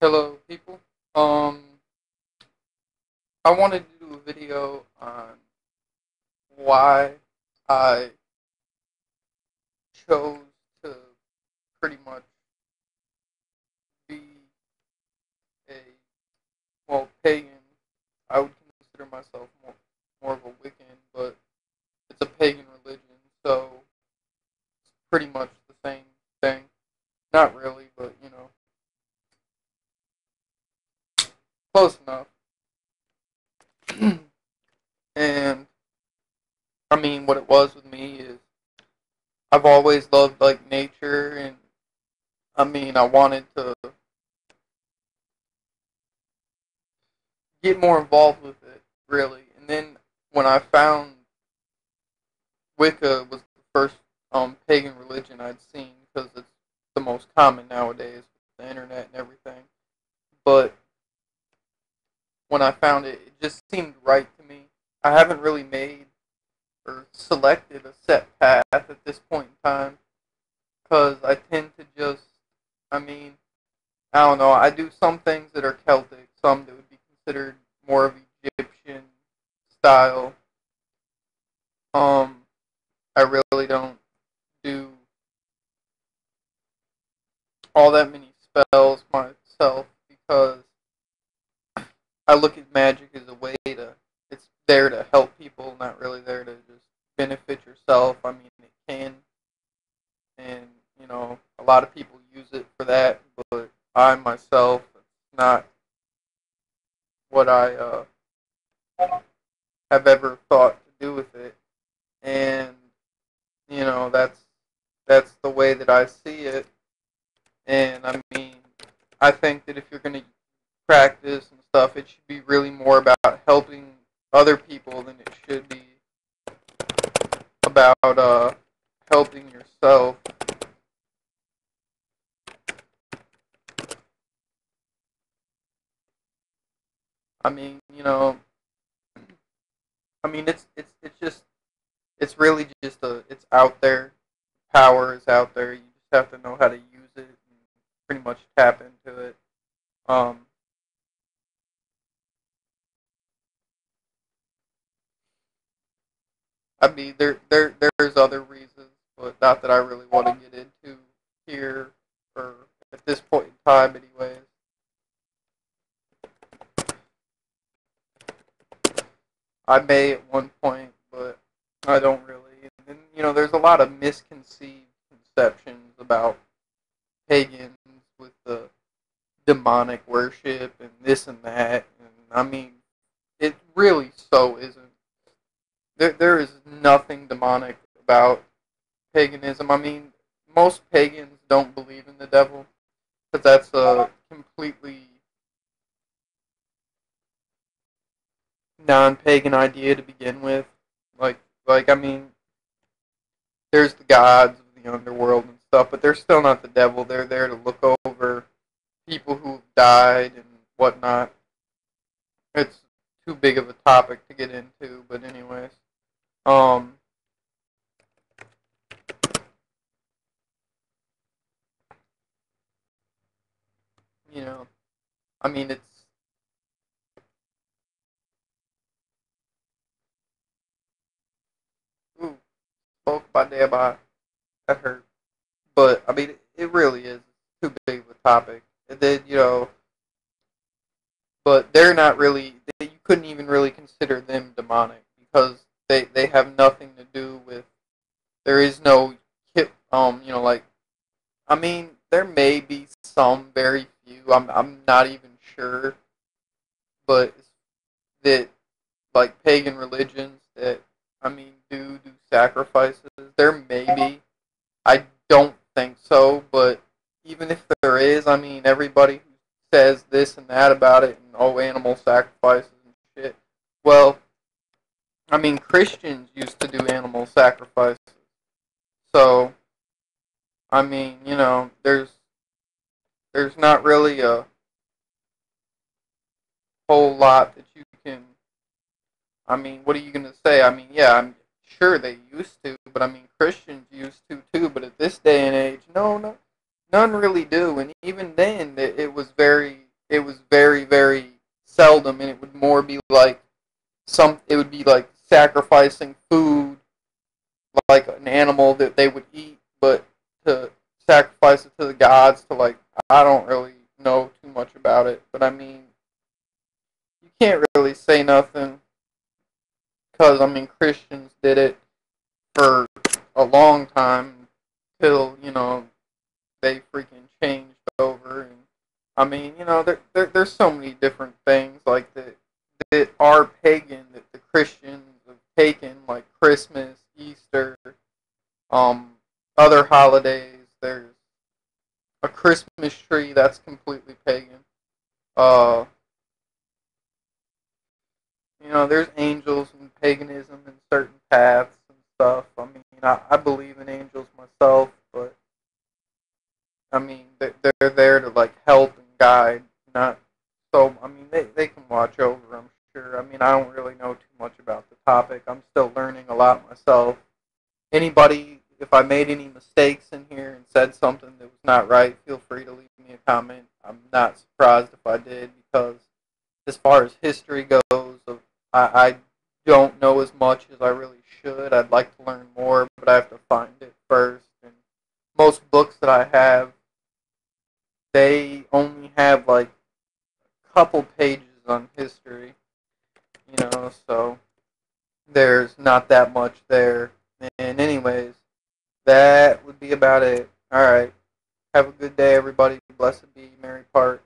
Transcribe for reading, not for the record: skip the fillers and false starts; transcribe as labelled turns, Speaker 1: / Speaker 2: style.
Speaker 1: Hello, people. I wanted to do a video on why I chose to pretty much be a pagan. I would consider myself more of a Wiccan, but it's a pagan religion, so it's pretty much the same thing. Not really, but close enough. And I mean, what it was with me is I've always loved like nature, and I mean, I wanted to get more involved with it, really. And then when I found Wicca was the first pagan religion I'd seen because it's the most common nowadays with the internet and everything. But when I found it, it just seemed right to me. I haven't really made or selected a set path at this point in time because I tend to just, I mean, I don't know. I do some things that are Celtic, some that would be considered more of Egyptian style. Um, I really don't do all that many spells myself because I look at magic as a way to, it's there to help people, not really there to just benefit yourself. I mean, it can, and a lot of people use it for that, but I myself, it's not what I have ever thought to do with it, and that's the way that I see it. And I mean, I think that if you're going to practice and stuff, it should be really more about helping other people than it should be about helping yourself. I mean, it's just it's really just it's out there. Power is out there. You just have to know how to use it and pretty much tap into it. Um, I mean, there's other reasons, but not that I really want to get into here or at this point in time, anyways. I may at one point, but I don't really. And there's a lot of misconceived conceptions about pagans with the demonic worship and this and that. And I mean, it really so isn't. There is nothing demonic about paganism. I mean, most pagans don't believe in the devil because that's a completely non-pagan idea to begin with. Like I mean, there's the gods of the underworld and stuff, but they're still not the devil. They're there to look over people who've died and whatnot. It's too big of a topic to get into, but anyways, um, you know, I mean, it's ooh, spoke by Deba. That hurt, but I mean, it really is too big of a topic. And then but they're not really. You couldn't even really consider them demonic because they have nothing to do with. There is no like I mean, there may be some very few. I'm not even sure, but that like pagan religions that I mean do sacrifices. There may be. I don't think so, but even if there is, I mean, everybody who says this and that about it and animal sacrifices and shit. Well, I mean, Christians used to do animal sacrifices, so I mean, there's not really a whole lot that you can. I mean, what are you gonna say? I mean, yeah, I'm sure they used to, but I mean, Christians used to too. But at this day and age, no, none really do. And even then, it was very it was very, very seldom, and it would more be like it would be like sacrificing food, like an animal that they would eat, but to sacrifice it to the gods to like, I don't really know too much about it, but I mean, you can't really say nothing because I mean Christians did it for a long time till they freaking changed over, and I mean there's so many different things like that are pagan that the Christians have taken, like Christmas, Easter, um other holidays. There's a Christmas tree that's completely pagan. uh there's angels and paganism in certain paths and stuff. I mean, I believe in angels myself, but I mean, they're there to like help and guide, not so. I mean, they can watch over. I'm sure. I mean, I don't really know too much about the topic. I'm still learning a lot myself. Anybody, if I made any mistakes in here and said something that was not right, feel free to leave me a comment. I'm not surprised if I did because, as far as history goes, I don't know as much as I really should. I'd like to learn more, but I have to find it first. And most books that I have, they only have like a couple pages on history, so there's not that much there. And anyways, that would be about it. All right. Have a good day, everybody. Blessed be. Merry part.